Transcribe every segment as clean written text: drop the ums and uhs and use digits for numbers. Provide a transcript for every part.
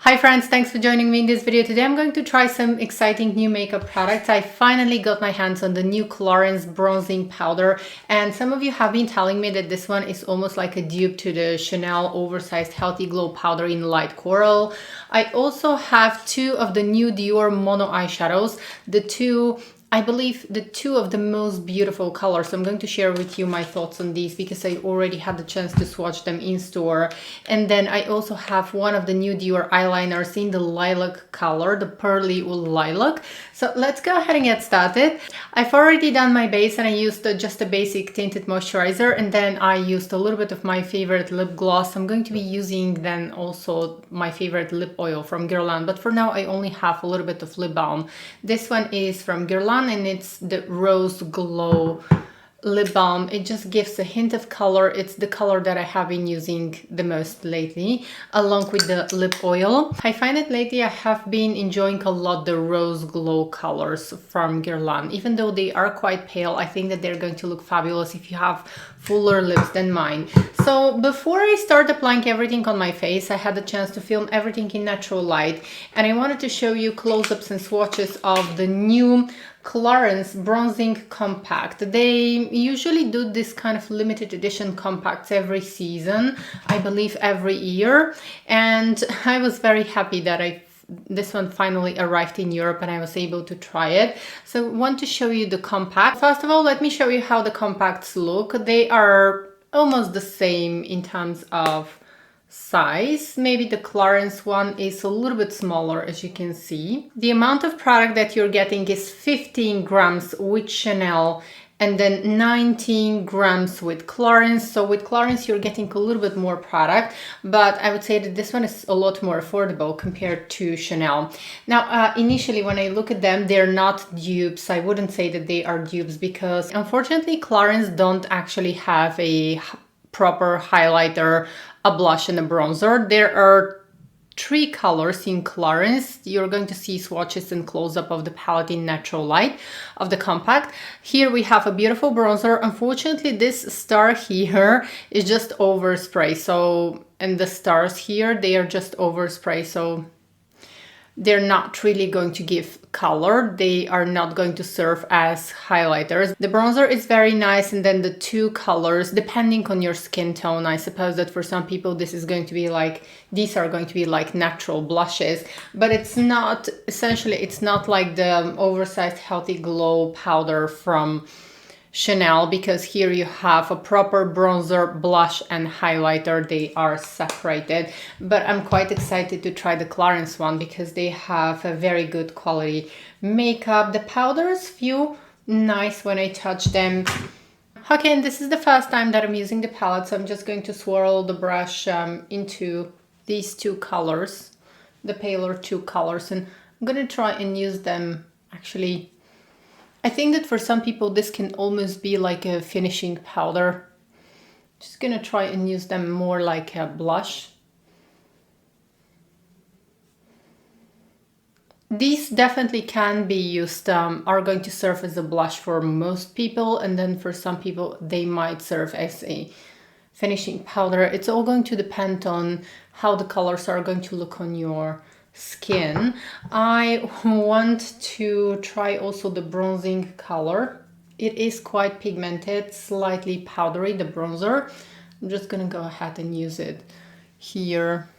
Hi friends, thanks for joining me in this video. Today I'm going to try some exciting new makeup products. I finally got my hands on the new Clarins Bronzing Powder, and some of you have been telling me that this one is almost like a dupe to the Chanel Oversized Healthy Glow Powder in Light Coral. I also have two of the new Dior Mono eyeshadows, I believe the two of the most beautiful colors. So I'm going to share with you my thoughts on these because I already had the chance to swatch them in store. And then I also have one of the new Dior eyeliners in the lilac color, the pearly wool lilac. So let's go ahead and get started. I've already done my base and I used just a basic tinted moisturizer, and then I used a little bit of my favorite lip gloss. I'm going to be using then also my favorite lip oil from Guerlain, but for now I only have a little bit of lip balm. This one is from Guerlain and it's the Rose Glow lip balm. It just gives a hint of color. It's the color that I have been using the most lately, along with the lip oil. I find that lately I have been enjoying a lot the Rose Glow colors from Guerlain. Even though they are quite pale, I think that they're going to look fabulous if you have fuller lips than mine. So before I start applying everything on my face, I had the chance to film everything in natural light, and I wanted to show you close-ups and swatches of the new Clarins Bronzing Compact. They usually do this kind of limited edition compacts every season, I believe every year, and I was very happy that this one finally arrived in Europe and I was able to try it. So I want to show you the compact. First of all, let me show you how the compacts look. They are almost the same in terms of size. Maybe the Clarins one is a little bit smaller, as you can see. The amount of product that you're getting is 15 grams with Chanel and then 19 grams with Clarins. So with Clarins you're getting a little bit more product, but I would say that this one is a lot more affordable compared to Chanel. Now initially when I look at them, they're not dupes. I wouldn't say that they are dupes because unfortunately Clarins don't actually have a proper highlighter, a blush and a bronzer. There are three colors in Clarins. You're going to see swatches and close-up of the palette in natural light of the compact. Here we have a beautiful bronzer. Unfortunately, this star here is just overspray. So, and the stars here, they are just overspray. So they're not really going to give color. They are not going to serve as highlighters. The bronzer is very nice, and then the two colors, depending on your skin tone, I suppose that for some people this is going to be like, these are going to be like natural blushes, but it's not, essentially it's not like the Oversized Healthy Glow powder from Chanel, because here you have a proper bronzer, blush and highlighter. They are separated, but I'm quite excited to try the Clarins one because they have a very good quality makeup. The powders feel nice when I touch them. Okay, and this is the first time that I'm using the palette, so I'm just going to swirl the brush into these two colors, the paler two colors, and I'm gonna try and use them. Actually, I think that for some people this can almost be like a finishing powder. Just gonna try and use them more like a blush. These definitely can be used, are going to serve as a blush for most people, and then for some people they might serve as a finishing powder. It's all going to depend on how the colors are going to look on your skin. I want to try also the bronzing color. It is quite pigmented, slightly powdery, the bronzer. I'm just gonna go ahead and use it here.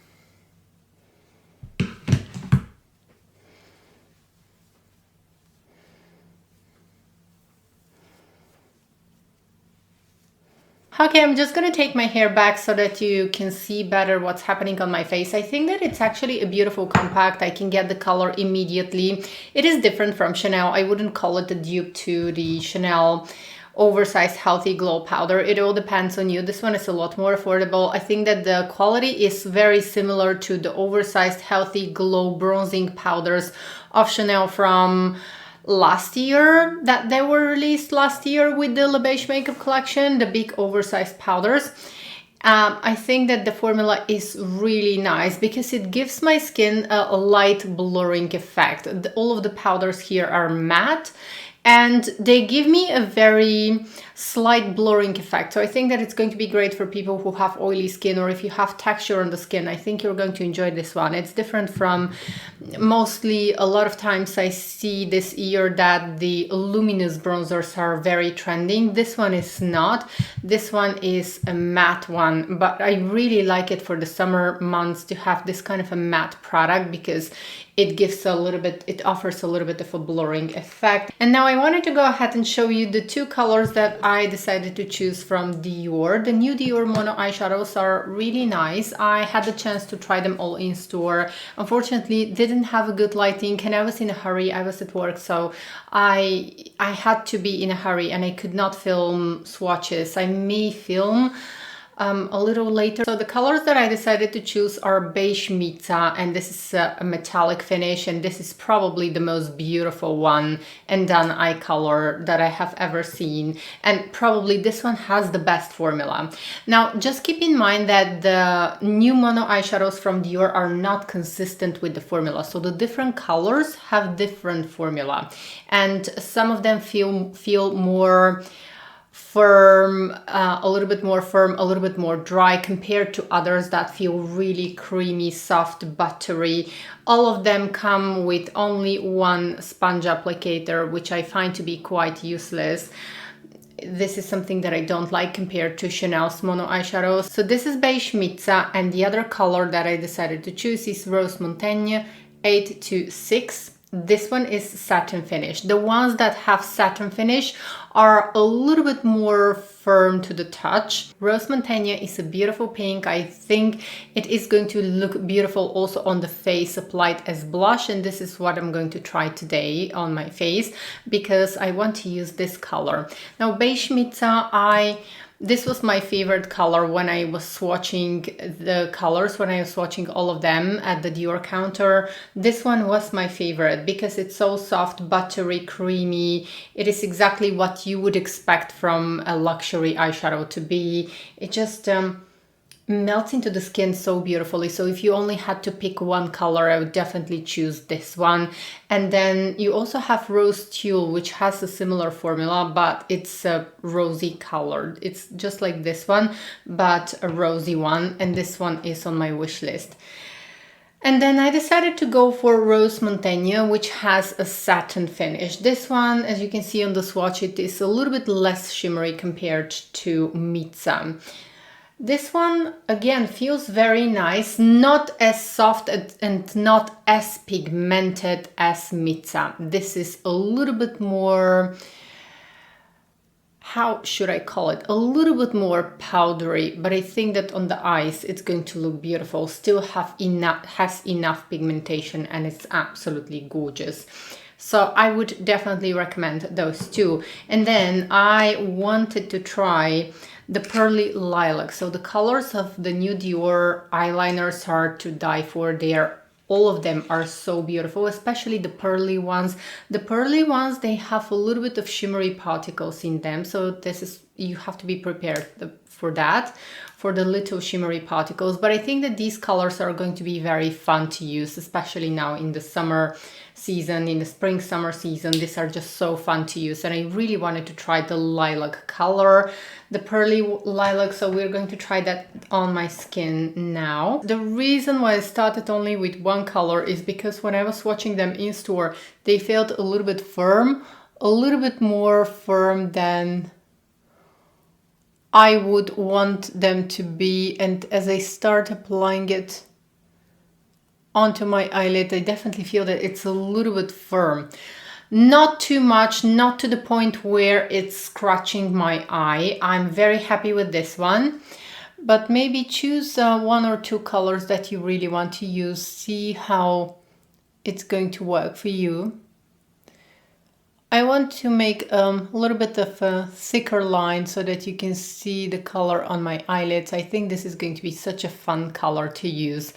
Okay, I'm just gonna take my hair back so that you can see better what's happening on my face. I think that it's actually a beautiful compact. I can get the color immediately. It is different from Chanel. I wouldn't call it a dupe to the Chanel Oversized Healthy Glow powder. It all depends on you. This one is a lot more affordable. I think that the quality is very similar to the Oversized Healthy Glow bronzing powders of Chanel from last year, that they were released last year with the Le Beige makeup collection, the big oversized powders. I think that the formula is really nice because it gives my skin a light blurring effect. All of the powders here are matte and they give me a very slight blurring effect. So I think that it's going to be great for people who have oily skin, or if you have texture on the skin. I think you're going to enjoy this one. It's different from mostly, a lot of times I see this year that the luminous bronzers are very trending. This one is not. This one is a matte one, but I really like it for the summer months to have this kind of a matte product, because it gives a little bit, it offers a little bit of a blurring effect. And now I wanted to go ahead and show you the two colors that I decided to choose from Dior. The new Dior Mono eyeshadows are really nice. I had the chance to try them all in store. Unfortunately, didn't have a good lighting and I was in a hurry. I was at work, so I had to be in a hurry and I could not film swatches. I may film a little later. So the colors that I decided to choose are beige mica, and this is a metallic finish, and this is probably the most beautiful one and done eye color that I have ever seen, and probably this one has the best formula. Now just keep in mind that the new mono eyeshadows from Dior are not consistent with the formula, so the different colors have different formula, and some of them feel more firm, a little bit more firm, a little bit more dry, compared to others that feel really creamy, soft, buttery. All of them come with only one sponge applicator, which I find to be quite useless. This is something that I don't like compared to Chanel's mono eyeshadows. So this is beige mica, and the other color that I decided to choose is Rose Montaigne 826. This one is satin finish. The ones that have satin finish are a little bit more firm to the touch. Rose Montaigne is a beautiful pink. I think it is going to look beautiful also on the face applied as blush, and this is what I'm going to try today on my face because I want to use this color. Now beige mica, this was my favorite color when I was swatching the colors, when I was swatching all of them at the Dior counter. This one was my favorite because it's so soft, buttery, creamy. It is exactly what you would expect from a luxury eyeshadow to be. It just melts into the skin so beautifully. So if you only had to pick one color, I would definitely choose this one. And then you also have Rose Tulle, which has a similar formula, but it's a rosy colored. It's just like this one, but a rosy one. And this one is on my wish list. And then I decided to go for Rose Montaigne, which has a satin finish. This one, as you can see on the swatch, it is a little bit less shimmery compared to Mica. This one, again, feels very nice, not as soft and not as pigmented as Mica. This is a little bit more, how should I call it? A little bit more powdery, but I think that on the eyes it's going to look beautiful. Still has enough pigmentation, and it's absolutely gorgeous. So I would definitely recommend those two. And then I wanted to try the Pearly Lilac. So the colors of the new Dior eyeliners are to die for. All of them are so beautiful, especially the pearly ones. The pearly ones, they have a little bit of shimmery particles in them. So you have to be prepared for that, for the little shimmery particles. But I think that these colors are going to be very fun to use, especially now in the summer season, in the spring summer season. These are just so fun to use, and I really wanted to try the lilac color, the pearly lilac. So we're going to try that on my skin now. The reason why I started only with one color is because when I was swatching them in store, they felt a little bit firm, a little bit more firm than I would want them to be. And as I start applying it onto my eyelid, I definitely feel that it's a little bit firm. Not too much, not to the point where it's scratching my eye. I'm very happy with this one, but maybe choose one or two colors that you really want to use. See how it's going to work for you. I want to make a little bit of a thicker line so that you can see the color on my eyelids. I think this is going to be such a fun color to use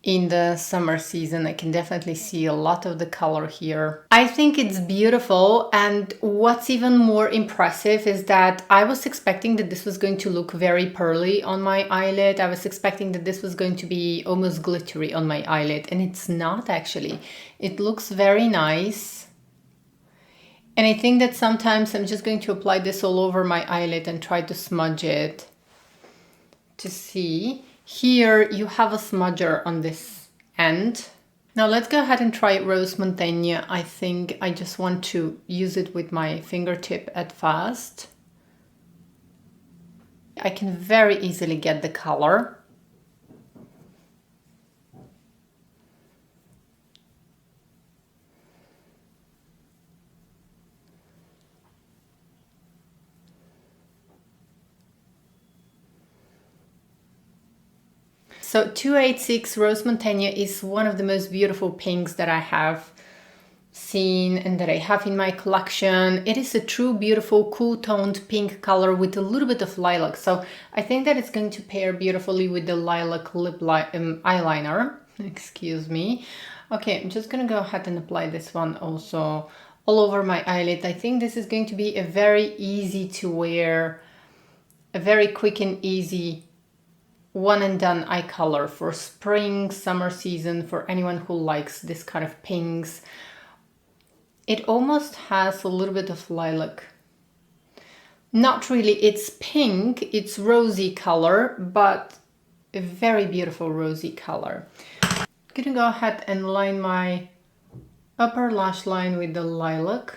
in the summer season. I can definitely see a lot of the color here. I think it's beautiful, and what's even more impressive is that I was expecting that this was going to look very pearly on my eyelid. I was expecting that this was going to be almost glittery on my eyelid, and it's not actually. It looks very nice. And I think that sometimes I'm just going to apply this all over my eyelid and try to smudge it to see. Here you have a smudger on this end. Now let's go ahead and try Rose Montaigne. I think I just want to use it with my fingertip at first. I can very easily get the color. So 286 Rose Montaigne is one of the most beautiful pinks that I have seen and that I have in my collection. It is a true beautiful cool toned pink color with a little bit of lilac. So I think that it's going to pair beautifully with the lilac eyeliner. Excuse me. Okay, I'm just gonna go ahead and apply this one also all over my eyelid. I think this is going to be a very easy to wear, a very quick and easy one and done eye color for spring, summer season, for anyone who likes this kind of pinks. It almost has a little bit of lilac. Not really, it's pink, it's rosy color, but a very beautiful rosy color. I'm gonna go ahead and line my upper lash line with the lilac.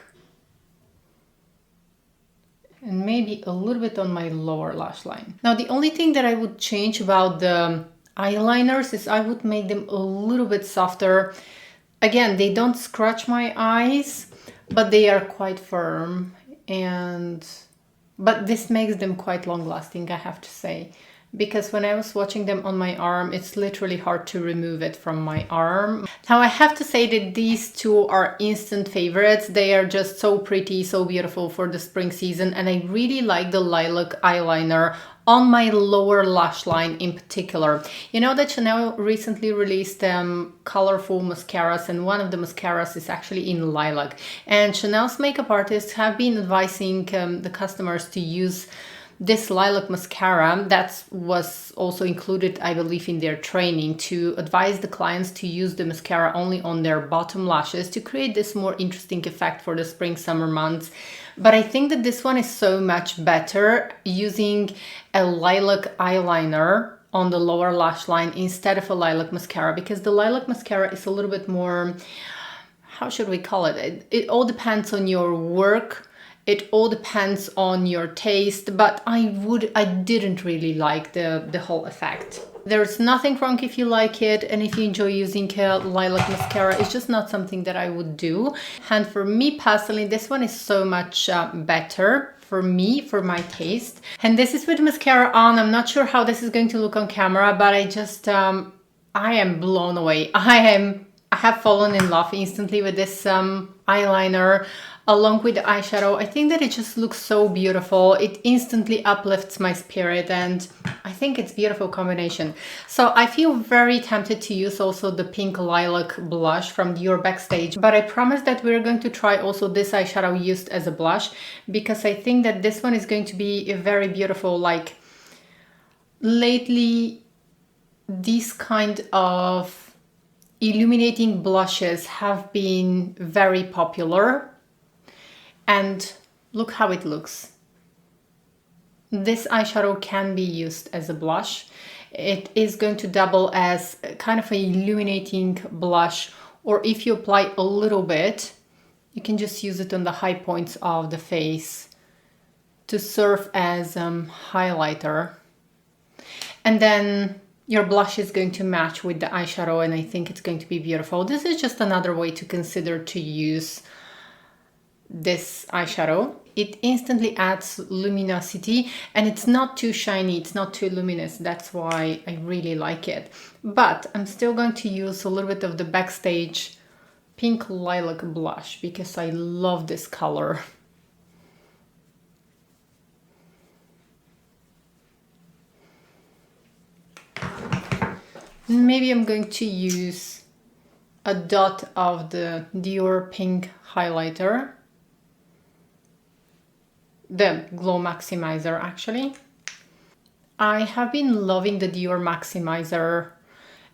And maybe a little bit on my lower lash line. Now the only thing that I would change about the eyeliners is I would make them a little bit softer. Again, they don't scratch my eyes, but they are quite firm, but this makes them quite long lasting, I have to say. Because when I was watching them on my arm, it's literally hard to remove it from my arm. Now I have to say that these two are instant favorites. They are just so pretty, so beautiful for the spring season, and I really like the lilac eyeliner on my lower lash line in particular. You know that Chanel recently released colorful mascaras, and one of the mascaras is actually in lilac. And Chanel's makeup artists have been advising the customers to use this lilac mascara. That was also included, I believe, in their training, to advise the clients to use the mascara only on their bottom lashes to create this more interesting effect for the spring summer months. But I think that this one is so much better using a lilac eyeliner on the lower lash line instead of a lilac mascara, because the lilac mascara is a little bit more, how should we call it? It all depends on your work. It all depends on your taste, but I didn't really like the whole effect. There's nothing wrong if you like it and if you enjoy using a lilac mascara. It's just not something that I would do. And for me personally, this one is so much better for me, for my taste. And this is with mascara on. I'm not sure how this is going to look on camera, but I just, I am blown away. I have fallen in love instantly with this eyeliner along with the eyeshadow. I think that it just looks so beautiful. It instantly uplifts my spirit, and I think it's a beautiful combination. So I feel very tempted to use also the pink lilac blush from Dior Backstage, but I promise that we're going to try also this eyeshadow used as a blush, because I think that this one is going to be a very beautiful. Like, lately these kind of illuminating blushes have been very popular. And look how it looks. This eyeshadow can be used as a blush. It is going to double as kind of an illuminating blush, or if you apply a little bit, you can just use it on the high points of the face to serve as highlighter. And then your blush is going to match with the eyeshadow, and I think it's going to be beautiful. This is just another way to consider to use this eyeshadow. It instantly adds luminosity, and it's not too shiny, it's not too luminous. That's why I really like it. But I'm still going to use a little bit of the Backstage pink lilac blush because I love this color. Maybe I'm going to use a dot of the Dior pink highlighter, the Glow Maximizer actually. I have been loving the Dior Maximizer,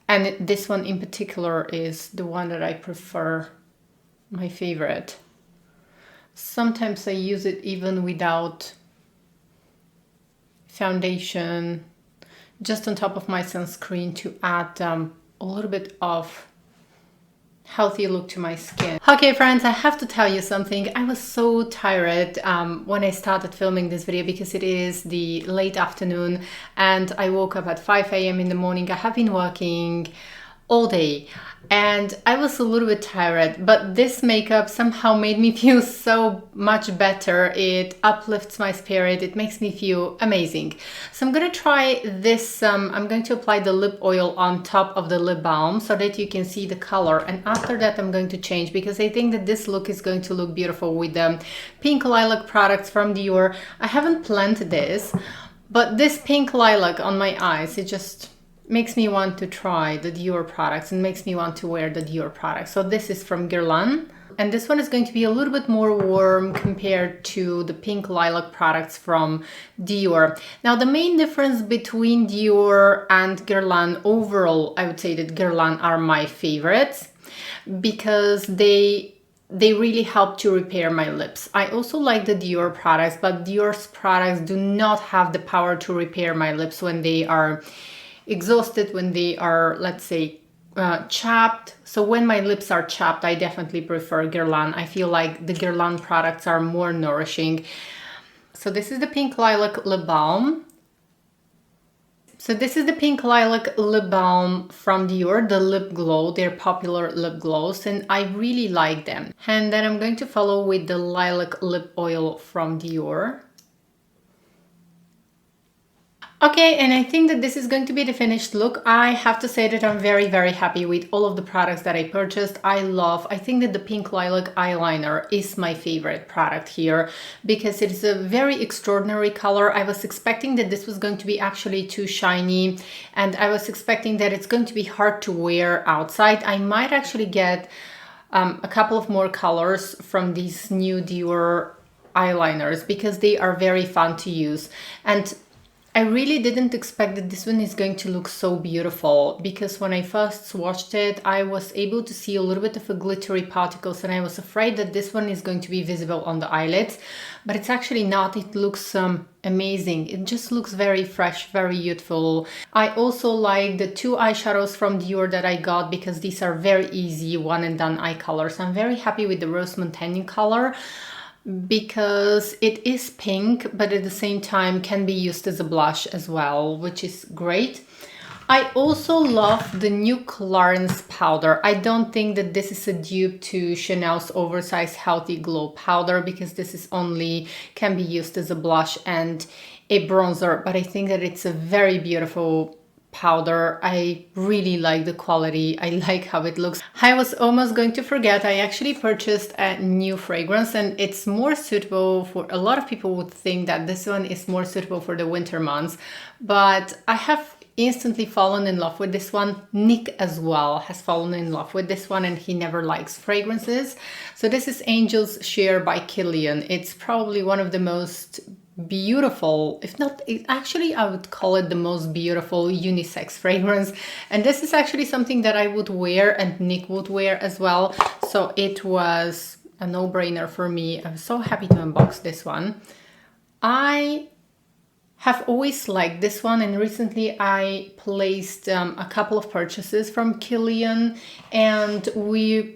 and this one in particular is the one that I prefer, my favorite. Sometimes I use it even without foundation, just on top of my sunscreen to add a little bit of healthy look to my skin. Okay friends, I have to tell you something. I was so tired when I started filming this video because it is the late afternoon and I woke up at 5 a.m. in the morning. I have been working all day and I was a little bit tired, but this makeup somehow made me feel so much better. It uplifts my spirit, it makes me feel amazing. So I'm gonna try this, I'm going to apply the lip oil on top of the lip balm so that you can see the color, and after that I'm going to change because I think that this look is going to look beautiful with the pink lilac products from Dior. I haven't planned this, but this pink lilac on my eyes, it just makes me want to try the Dior products and makes me want to wear the Dior products. So this is from Guerlain, and this one is going to be a little bit more warm compared to the pink lilac products from Dior. Now the main difference between Dior and Guerlain, overall I would say that Guerlain are my favorites because they really help to repair my lips. I also like the Dior products, but Dior's products do not have the power to repair my lips when they are exhausted, when they are, let's say, chapped. So when my lips are chapped, I definitely prefer Guerlain. I feel like the Guerlain products are more nourishing. So this is the pink lilac lip balm. So this is the pink lilac lip balm from Dior, the lip glow, their popular lip glows, and I really like them. And then I'm going to follow with the lilac lip oil from Dior. Okay, and I think that this is going to be the finished look. I have to say that I'm very happy with all of the products that I purchased. I think that the pink lilac eyeliner is my favorite product here because it is a very extraordinary color. I was expecting that this was going to be actually too shiny, and I was expecting that it's going to be hard to wear outside. I might actually get a couple of more colors from these new Dior eyeliners because they are very fun to use. And I really didn't expect that this one is going to look so beautiful because when I first swatched it, I was able to see a little bit of a glittery particles and I was afraid that this one is going to be visible on the eyelids, but it's actually not. It looks amazing. It just looks very fresh, very youthful. I also like the two eyeshadows from Dior that I got because these are very easy one and done eye colors. I'm very happy with the Rose Montaigne color because it is pink, but at the same time can be used as a blush as well, which is great. I also love the new Clarins powder. I don't think that this is a dupe to Chanel's oversized Healthy Glow powder because this is only can be used as a blush and a bronzer, but I think that it's a very beautiful powder. I really like the quality. I like how it looks. I was almost going to forget, I actually purchased a new fragrance and it's more suitable for, a lot of people would think that this one is more suitable for the winter months, but I have instantly fallen in love with this one. Nick as well has fallen in love with this one and he never likes fragrances. So this is Angel's Share by Kilian. It's probably one of the most beautiful, if not, actually I would call it the most beautiful unisex fragrance, and this is actually something that I would wear and Nick would wear as well, so it was a no-brainer for me. I'm so happy to unbox this one. I have always liked this one, and recently I placed a couple of purchases from Kilian, and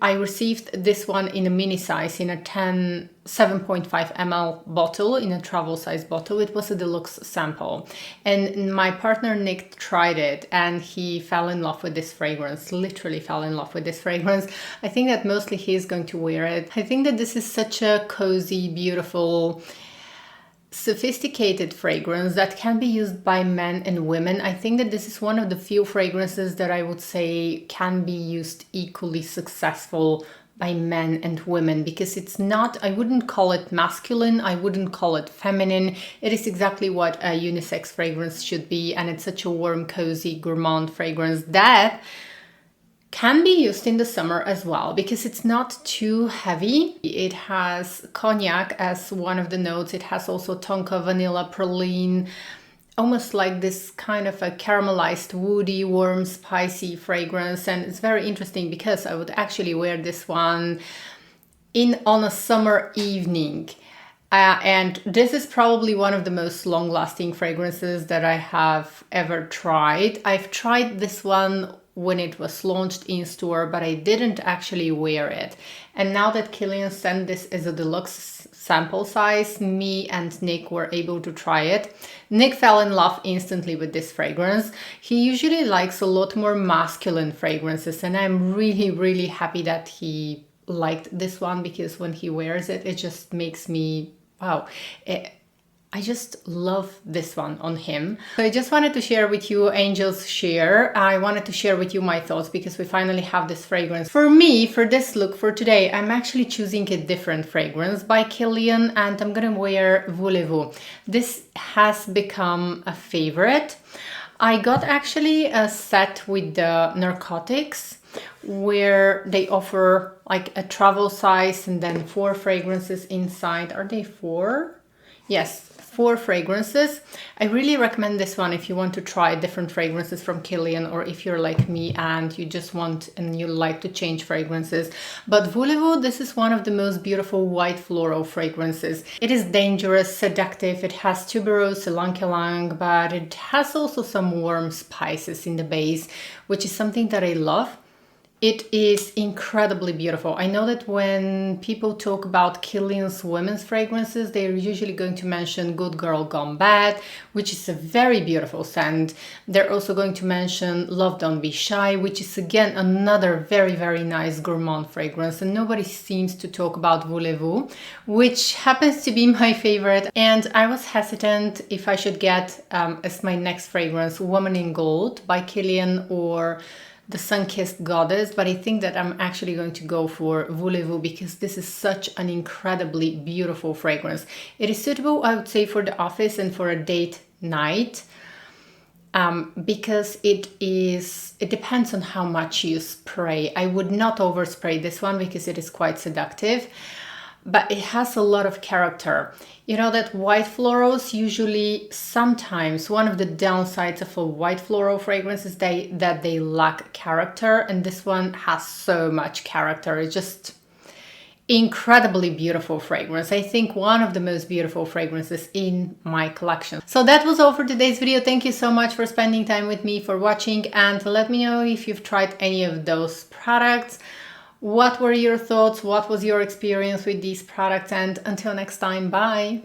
I received this one in a mini size, in a 7.5 ml bottle, in a travel size bottle. It was a deluxe sample, and my partner Nick tried it and he fell in love with this fragrance, literally fell in love with this fragrance. I think that mostly he's going to wear it. I think that this is such a cozy, beautiful, sophisticated fragrance that can be used by men and women. I think that this is one of the few fragrances that I would say can be used equally successful by men and women, because it's not, I wouldn't call it masculine, I wouldn't call it feminine. It is exactly what a unisex fragrance should be, and it's such a warm, cozy, gourmand fragrance that can be used in the summer as well because it's not too heavy. It has cognac as one of the notes. It has also tonka, vanilla, praline, almost like this kind of a caramelized, woody, warm, spicy fragrance. And it's very interesting because I would actually wear this one in on a summer evening. And this is probably one of the most long-lasting fragrances that I have ever tried. I've tried this one when it was launched in store, but I didn't actually wear it. And now that Kilian sent this as a deluxe sample size, me and Nick were able to try it. Nick fell in love instantly with this fragrance. He usually likes a lot more masculine fragrances, and I'm really, really happy that he liked this one, because when he wears it, it just makes me wow. I just love this one on him. So I just wanted to share with you Angel's share. I wanted to share with you my thoughts because we finally have this fragrance. For me, for this look for today, I'm actually choosing a different fragrance by Kilian, and I'm gonna wear Voulez-Vous. This has become a favorite. I got actually a set with the narcotics where they offer like a travel size and then 4 fragrances inside. Are they 4? Yes, 4 fragrances. I really recommend this one if you want to try different fragrances from Kilian, or if you're like me and you just want and you like to change fragrances. But Voulez-Vous, this is one of the most beautiful white floral fragrances. It is dangerous, seductive, it has tuberose, ylang-ylang, but it has also some warm spices in the base, which is something that I love. It is incredibly beautiful. I know that when people talk about Kilian's women's fragrances, they're usually going to mention Good Girl Gone Bad, which is a very beautiful scent. They're also going to mention Love Don't Be Shy, which is again another very, very nice gourmand fragrance. And nobody seems to talk about Voulez-Vous, which happens to be my favorite. And I was hesitant if I should get as my next fragrance Woman in Gold by Kilian or the Sunkissed Goddess, but I think that I'm actually going to go for Voulez-Vous because this is such an incredibly beautiful fragrance. It is suitable, I would say, for the office and for a date night, because it depends on how much you spray. I would not overspray this one because it is quite seductive, but it has a lot of character. You know that white florals usually, sometimes one of the downsides of a white floral fragrance is that they lack character, and this one has so much character. It's just incredibly beautiful fragrance. I think one of the most beautiful fragrances in my collection. So that was all for today's video. Thank you so much for spending time with me, for watching, and let me know if you've tried any of those products. What were your thoughts? What was your experience with these products? And until next time, bye!